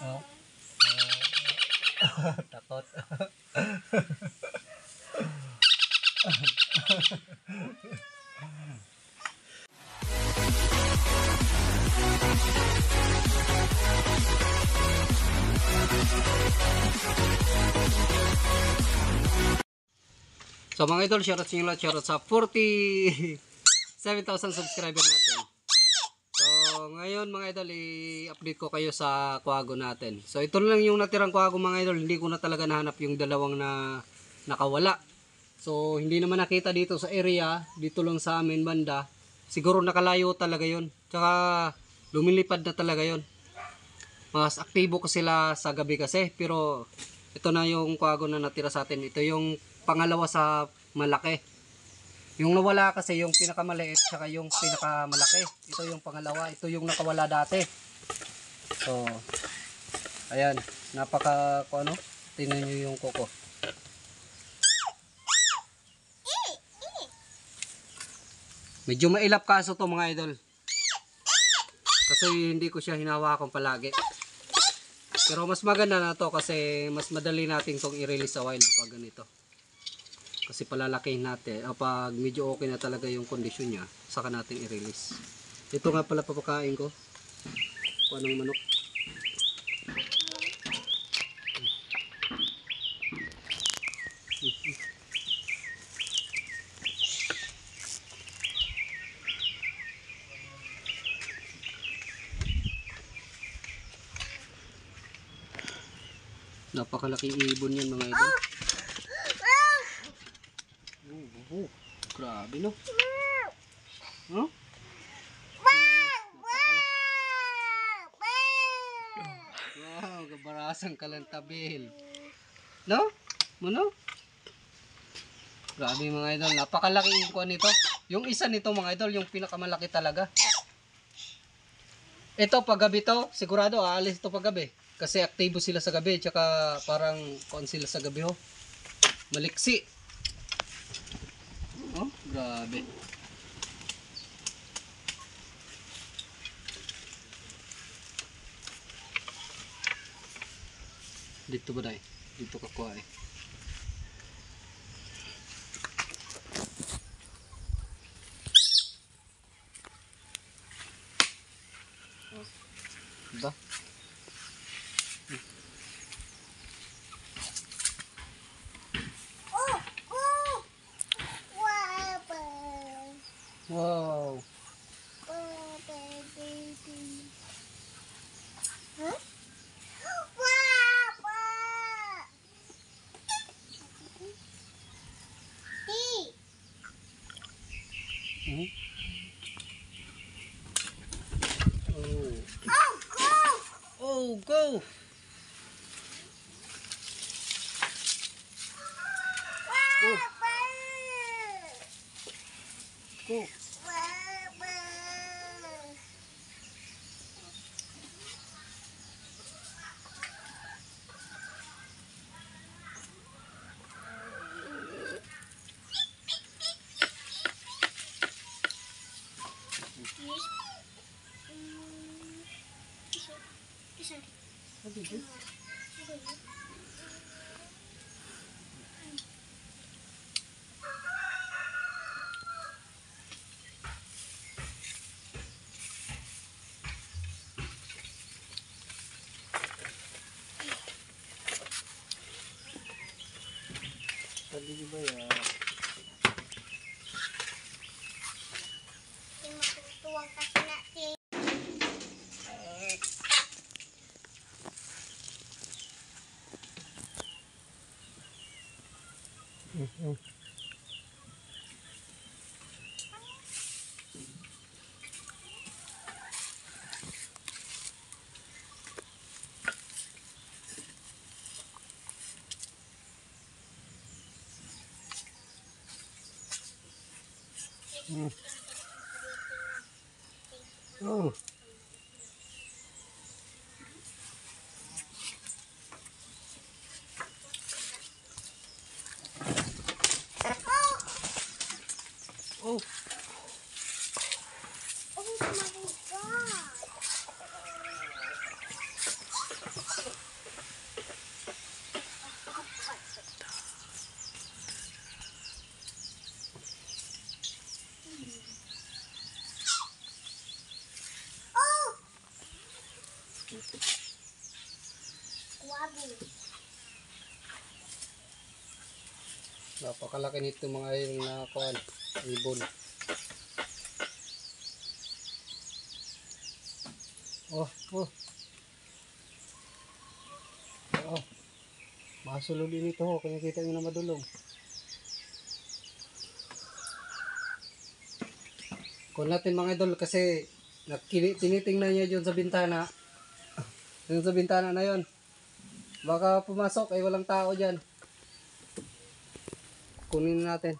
Oh. Takot. So mga idol, shoutout sa inyo lahat, shoutout sa 47,000 subscriber natin. So ngayon mga idol, i-update ko kayo sa kuwago natin. So ito lang yung natirang kuwago mga idol, hindi ko na talaga nahanap yung dalawang na nakawala. So hindi naman nakita dito sa area, dito lang sa amin banda. Siguro nakalayo talaga yon. Tsaka lumilipad na talaga yon. Mas aktibo ko sila sa gabi kasi, pero ito na yung kuwago na natira sa atin. Ito yung pangalawa sa malaki. Yung nawala kasi yung pinakamaliit saka yung pinakamalaki. Ito yung pangalawa. Ito yung nakawala dati. So, ayan. Napaka, ano? Tingnan nyo yung kuko. Medyo mailap kaso to mga idol. Kasi hindi ko siya hinawakan palagi. Pero mas maganda na to kasi mas madali natin itong i-release sa wild pag ganito. Kasi palalakihin natin. O pag medyo okay na talaga yung kondisyon niya, saka natin i-release. Ito nga pala papakain ko. Kung anong manok. Napakalaking ibon yan mga idol. Grabe no. Huh? Wow, gabarasang kalantabil. No? Ano? Grabe mga idol, napakalaking kuha nito. Yung isa nito mga idol, yung pinakamalaki talaga. Ito paggabi to, sigurado aalis ito paggabi. Kasi aktibo sila sa gabi, tsaka parang kuan sila sa gabi ho. Maliksi. Oh, grabe. Dito ba dai? Dito ka kuha eh. Diba? Wow. Hmm? Oh, go! Go! Go! What is it? Tadi ba ya? Tuwang kasi natin. Oh. Oh. Oh my God. Kwago. Napakalaki nito mga idol na kuan, ibon. Oh, oh. Oh. Masulod din ito, kaya kita nyo na madulong. Kung natin mga idol kasi tinitingnan niya dyan sa bintana. Dun sa bintana na yon. Baka pumasok ay walang tao dyan. Kunin natin.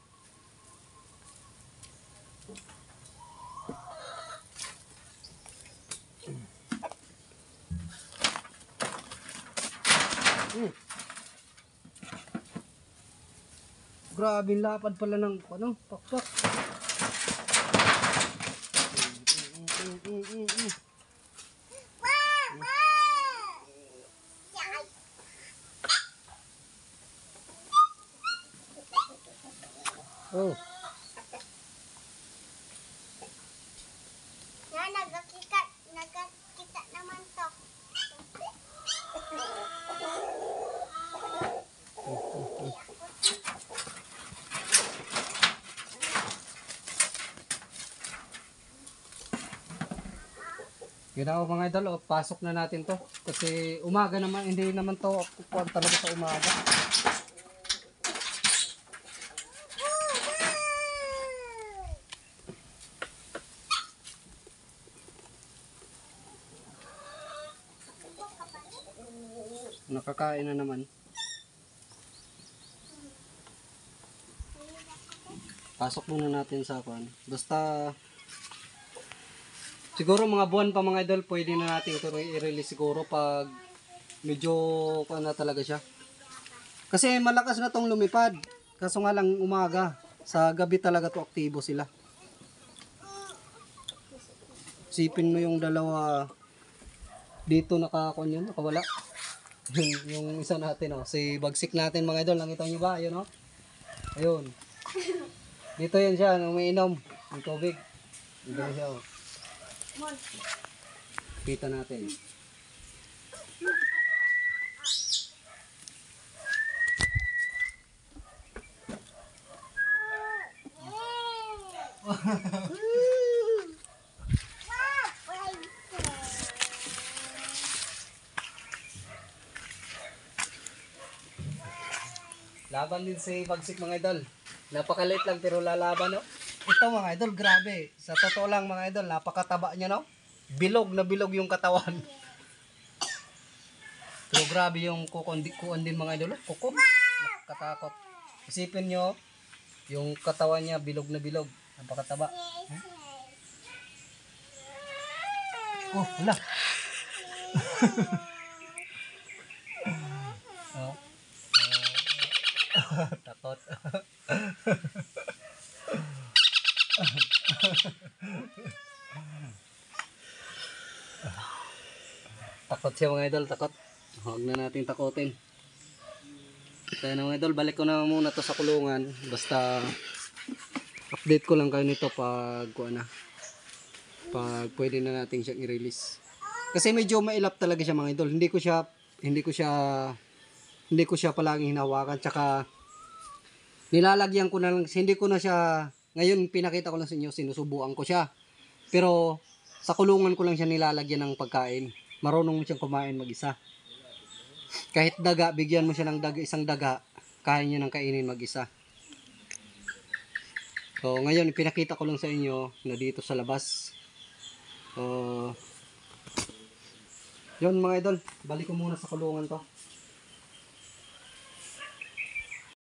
Grabe lapad pala ng ano, pakpak. Oh. Na, nagkakita naman to. Yun ako mga idol, oh, pasok na natin to. Kasi umaga naman, hindi naman to kukuhan talaga sa umaga. Nakakain na naman. Pasok muna natin sa kuhan. Basta siguro mga buwan pa mga idol, pwede na natin ito i-release siguro pag medyo kuhan na talaga siya. Kasi malakas na tong lumipad. Kaso nga lang umaga. Sa gabi talaga to aktibo sila. Sipin mo yung dalawa dito nakakon yun, nakawala. Yung isa natin, oh, si bagsik natin mga idol, nakita nyo ba? Ayun, oh. Ayun. Dito yan siya, umiinom ng tubig. Dito siya, oh. Kita natin. Laban din si bagsik mga idol. Napakaliit lang pero lalaban, no? Ito mga idol, grabe. Sa totoo lang mga idol, napakataba niya, no? Bilog na bilog yung katawan. Pero grabe yung kuon din mga idol, kuko. Nakatakot. Isipin nyo, yung katawan niya bilog na bilog. Napakataba. Oh, wala. Oh. Takot. Takot siya mga idol, takot. Huwag na natin takutin. Kaya na mga idol, balik ko na muna to sa kulungan. Basta update ko lang kayo nito pag pag pwede na natin siyang i-release. Kasi medyo mailap talaga siya mga idol. Hindi ko siya palaging hinawakan, tsaka nilalagyan ko na lang, hindi ko na siya, ngayon pinakita ko lang sa inyo, sinusubuan ko siya. Pero sa kulungan ko lang siya nilalagyan ng pagkain. Marunong mo siyang kumain mag-isa. Kahit daga, bigyan mo siya ng isang daga, kaya niya nang kainin mag-isa. So ngayon pinakita ko lang sa inyo na dito sa labas. So yun mga idol, balik ko muna sa kulungan to.